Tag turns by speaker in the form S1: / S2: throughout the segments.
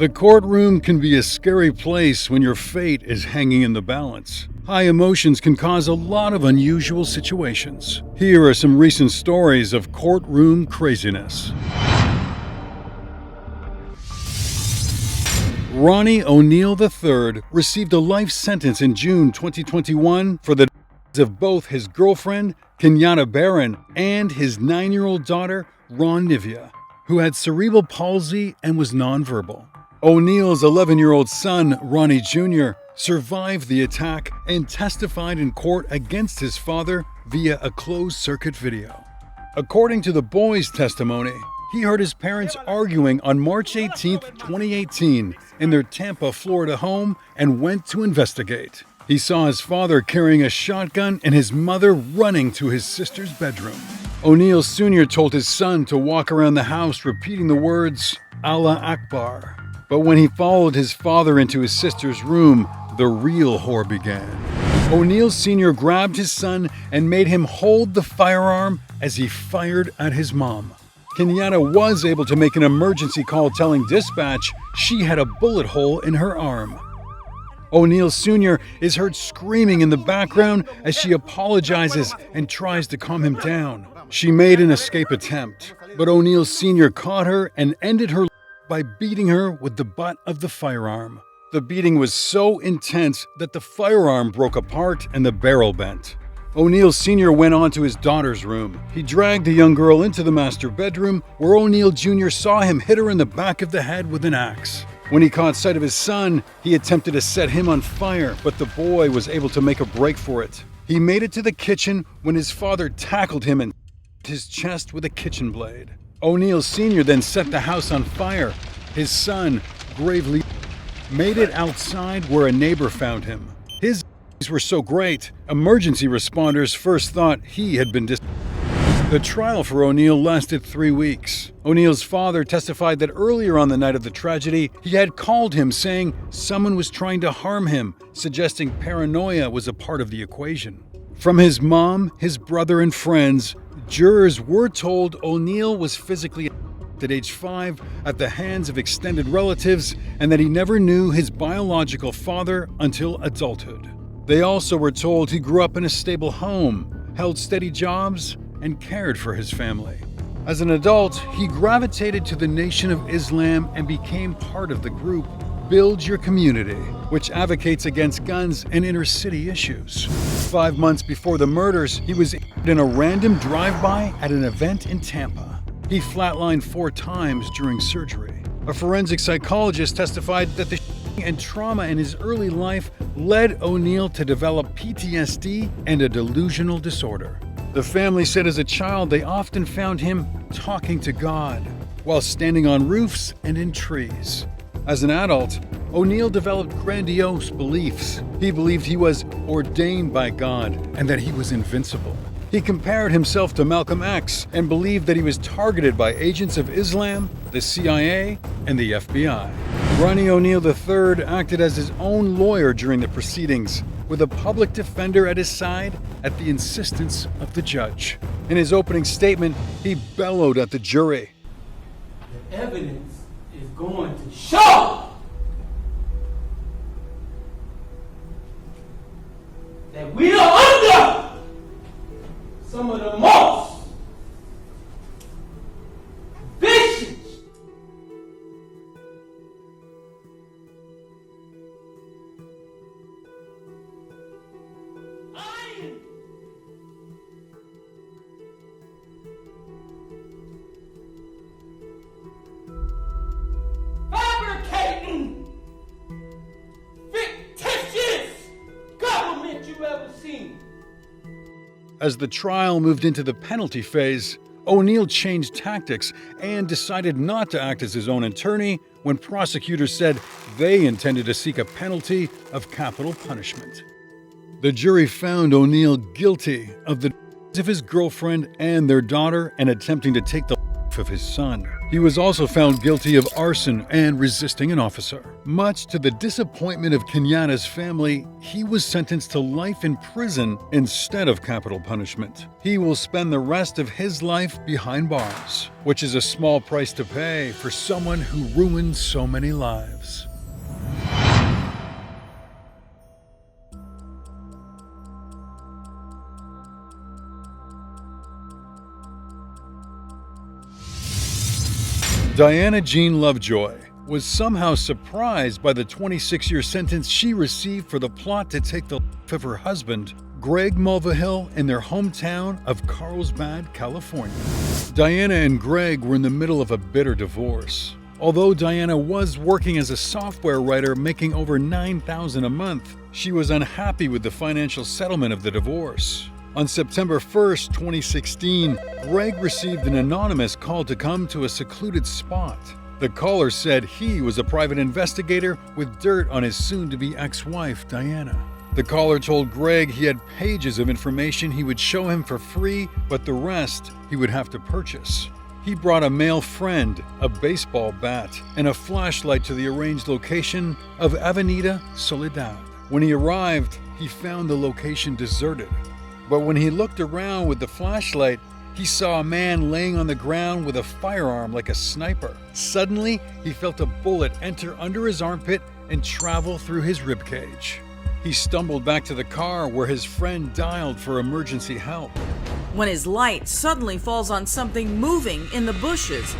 S1: The courtroom can be a scary place when your fate is hanging in the balance. High emotions can cause a lot of unusual situations. Here are some recent stories of courtroom craziness. Ronnie O'Neill III received a life sentence in June 2021 for the deaths of both his girlfriend, Kenyatta Barron, and his 9-year-old daughter, Ron Nivea, who had cerebral palsy and was nonverbal. O'Neill's 11-year-old son, Ronnie Jr., survived the attack and testified in court against his father via a closed-circuit video. According to the boy's testimony, he heard his parents arguing on March 18, 2018, in their Tampa, Florida home and went to investigate. He saw his father carrying a shotgun and his mother running to his sister's bedroom. O'Neill Sr. told his son to walk around the house repeating the words, Allah Akbar. But when he followed his father into his sister's room, the real horror began. O'Neill Sr. grabbed his son and made him hold the firearm as he fired at his mom. Kenyatta was able to make an emergency call telling dispatch she had a bullet hole in her arm. O'Neill Sr. is heard screaming in the background as she apologizes and tries to calm him down. She made an escape attempt, but O'Neill Sr. caught her and ended her life by beating her with the butt of the firearm. The beating was so intense that the firearm broke apart and the barrel bent. O'Neill Sr. went on to his daughter's room. He dragged the young girl into the master bedroom, where O'Neill Jr. saw him hit her in the back of the head with an axe. When he caught sight of his son, he attempted to set him on fire, but the boy was able to make a break for it. He made it to the kitchen when his father tackled him and his chest with a kitchen blade. O'Neill Sr. then set the house on fire. His son, gravely, made it outside where a neighbor found him. His were so great, emergency responders first thought he had been The trial for O'Neill lasted 3 weeks. O'Neill's father testified that earlier on the night of the tragedy, he had called him saying someone was trying to harm him, suggesting paranoia was a part of the equation. From his mom, his brother, and friends, jurors were told O'Neill was physically at age 5 at the hands of extended relatives and that he never knew his biological father until adulthood. They also were told he grew up in a stable home, held steady jobs, and cared for his family. As an adult, he gravitated to the Nation of Islam and became part of the group Build Your Community, which advocates against guns and inner-city issues. 5 months before the murders, he was in a random drive-by at an event in Tampa. He flatlined 4 times during surgery. A forensic psychologist testified that the and trauma in his early life led O'Neill to develop PTSD and a delusional disorder. The family said as a child they often found him talking to God while standing on roofs and in trees. As an adult, O'Neill developed grandiose beliefs. He believed he was ordained by God and that he was invincible. He compared himself to Malcolm X and believed that he was targeted by agents of Islam, the CIA, and the FBI. Ronnie O'Neill III acted as his own lawyer during the proceedings, with a public defender at his side at the insistence of the judge. In his opening statement, he bellowed at the jury.
S2: The evidence is going to show that we are under some of the most vicious fabricating fictitious government you've ever seen.
S1: As the trial moved into the penalty phase, O'Neill changed tactics and decided not to act as his own attorney when prosecutors said they intended to seek a penalty of capital punishment. The jury found O'Neill guilty of the deaths of his girlfriend and their daughter and attempting to take the life of his son. He was also found guilty of arson and resisting an officer. Much to the disappointment of Kenyatta's family, he was sentenced to life in prison instead of capital punishment. He will spend the rest of his life behind bars, which is a small price to pay for someone who ruined so many lives. Diana Jean Lovejoy was somehow surprised by the 26-year sentence she received for the plot to take the life of her husband, Greg Mulvihill, in their hometown of Carlsbad, California. Diana and Greg were in the middle of a bitter divorce. Although Diana was working as a software writer making over $9,000 a month, she was unhappy with the financial settlement of the divorce. On September 1st, 2016, Greg received an anonymous call to come to a secluded spot. The caller said he was a private investigator with dirt on his soon-to-be ex-wife, Diana. The caller told Greg he had pages of information he would show him for free, but the rest he would have to purchase. He brought a male friend, a baseball bat, and a flashlight to the arranged location of Avenida Soledad. When he arrived, he found the location deserted. But when he looked around with the flashlight, he saw a man laying on the ground with a firearm like a sniper. Suddenly, he felt a bullet enter under his armpit and travel through his ribcage. He stumbled back to the car where his friend dialed for emergency help.
S3: When his light suddenly falls on something moving in the bushes.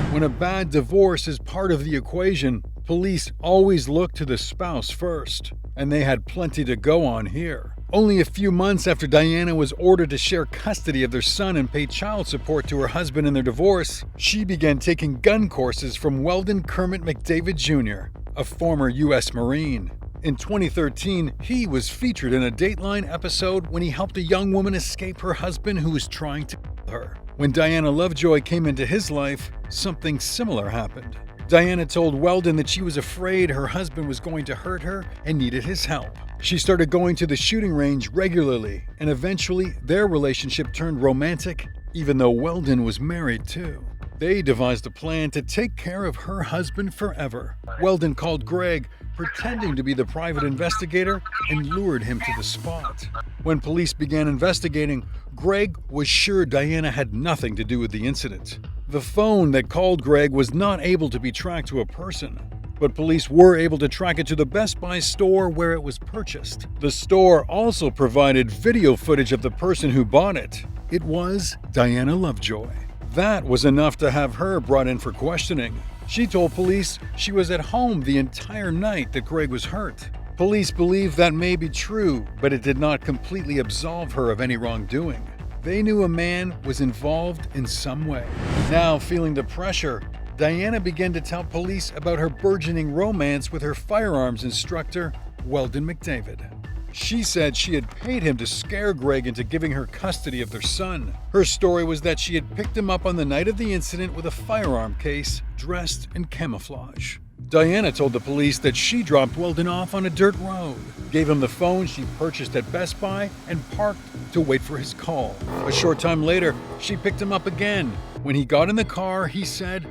S1: When a bad divorce is part of the equation, police always look to the spouse first, and they had plenty to go on here. Only a few months after Diana was ordered to share custody of their son and pay child support to her husband in their divorce, she began taking gun courses from Weldon Kermit McDavid Jr., a former U.S. Marine. In 2013, he was featured in a Dateline episode when he helped a young woman escape her husband who was trying to kill her. When Diana Lovejoy came into his life, something similar happened. Diana told Weldon that she was afraid her husband was going to hurt her and needed his help. She started going to the shooting range regularly, and eventually their relationship turned romantic, even though Weldon was married too. They devised a plan to take care of her husband forever. Weldon called Greg, pretending to be the private investigator, and lured him to the spot. When police began investigating, Greg was sure Diana had nothing to do with the incident. The phone that called Greg was not able to be tracked to a person, but police were able to track it to the Best Buy store where it was purchased. The store also provided video footage of the person who bought it. It was Diana Lovejoy. That was enough to have her brought in for questioning. She told police she was at home the entire night that Greg was hurt. Police believe that may be true, but it did not completely absolve her of any wrongdoing. They knew a man was involved in some way. Now, feeling the pressure, Diana began to tell police about her burgeoning romance with her firearms instructor, Weldon McDavid. She said she had paid him to scare Greg into giving her custody of their son. Her story was that she had picked him up on the night of the incident with a firearm case, dressed in camouflage. Diana told the police that she dropped Weldon off on a dirt road, gave him the phone she purchased at Best Buy, and parked to wait for his call. A short time later, she picked him up again. When he got in the car, he said,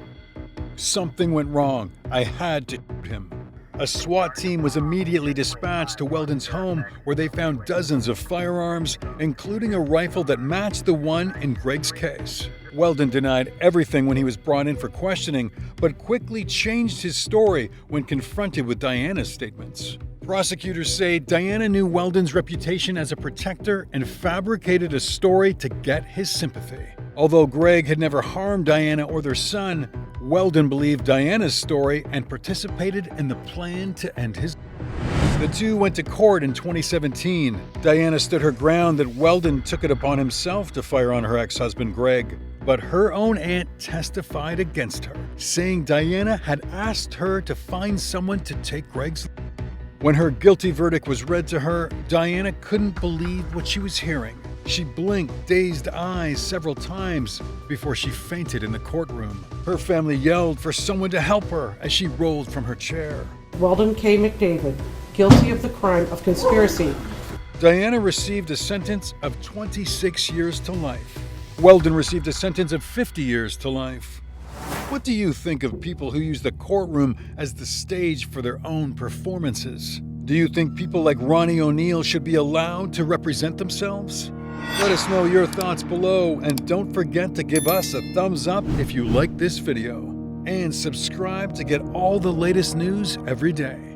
S1: "Something went wrong. I had to shoot him." A SWAT team was immediately dispatched to Weldon's home, where they found dozens of firearms, including a rifle that matched the one in Greg's case. Weldon denied everything when he was brought in for questioning, but quickly changed his story when confronted with Diana's statements. Prosecutors say Diana knew Weldon's reputation as a protector and fabricated a story to get his sympathy. Although Greg had never harmed Diana or their son, Weldon believed Diana's story and participated in the plan to end his life. The two went to court in 2017. Diana stood her ground that Weldon took it upon himself to fire on her ex-husband Greg, but her own aunt testified against her, saying Diana had asked her to find someone to take Greg's life. When her guilty verdict was read to her, Diana couldn't believe what she was hearing. She blinked dazed eyes several times before she fainted in the courtroom. Her family yelled for someone to help her as she rolled from her chair.
S4: Weldon K. McDavid, guilty of the crime of conspiracy.
S1: Diana received a sentence of 26 years to life. Weldon received a sentence of 50 years to life. What do you think of people who use the courtroom as the stage for their own performances? Do you think people like Ronnie O'Neal should be allowed to represent themselves? Let us know your thoughts below, and don't forget to give us a thumbs up if you like this video. And subscribe to get all the latest news every day.